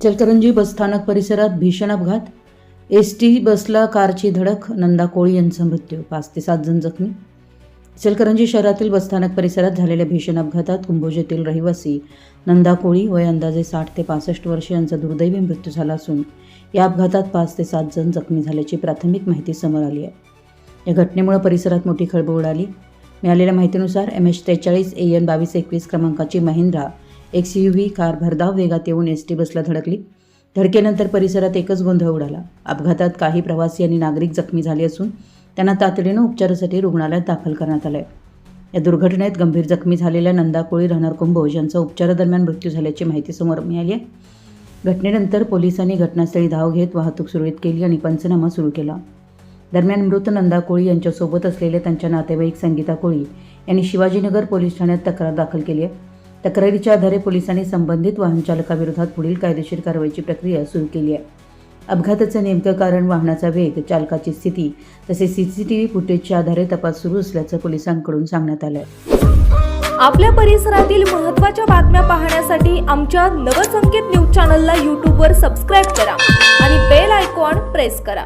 इचलकरंजी बसस्थानक परिसरात भीषण अपघात. एसटी बसला कारची धडक, नंदा कोळी यांचा मृत्यू, 5 ते 7 जण जखमी. इचलकरंजी शहरातील बसस्थानक परिसरात झालेल्या भीषण अपघातात कुंभोज येथील रहिवासी नंदा कोळी वय अंदाजे 60 ते 65 वर्ष यांचा दुर्दैवी मृत्यू झाला असून या अपघातात 5 ते 7 जण जखमी झाल्याची प्राथमिक माहिती समोर आली आहे. या घटनेमुळे परिसरात मोठी खळबळ उडाली. मिळालेल्या माहितीनुसार MH43 AN 2221 क्रमांकाची महिंद्रा XUV कार भरधाव वेगात येऊन एसटी बसला धडकली. धडकेनंतर परिसरात एकच गोंधळ उडाला. अपघातात काही प्रवासी आणि नागरिक जखमी झाले असून त्यांना तातडीनं उपचारासाठी रुग्णालयात दाखल करण्यात आले. या दुर्घटनेत गंभीर जखमी झालेल्या नंदा कोळी राहणार कुंभोज यांचा उपचारादरम्यान मृत्यू झाल्याची माहिती समोर मिळाली आहे. घटनेनंतर पोलिसांनी घटनास्थळी धाव घेत वाहतूक सुरळीत केली आणि पंचनामा सुरू केला. दरम्यान मृत नंदा कोळी यांच्यासोबत असलेले त्यांच्या नातेवाईक संगीता कोळी यांनी शिवाजीनगर पोलीस ठाण्यात तक्रार दाखल केली आहे. तक्रारीच्या आधारे पोलिसांनी संबंधित वाहन चालकाविरोधात पुढील कायदेशीर कारवाईची प्रक्रिया सुरू केली आहे. अपघाताचं नेमकं कारण, वाहनाचा वेग, चालकाची स्थिती तसेच CCTV फुटेजच्या आधारे तपास सुरू असल्याचं पोलिसांकडून सांगण्यात आलं आहे. आपल्या परिसरातील महत्त्वाच्या बातम्या पाहण्यासाठी आमच्या नवसंकेत न्यूज चॅनलला YouTubeवर सबस्क्राईब करा आणि बेल आयकॉन प्रेस करा.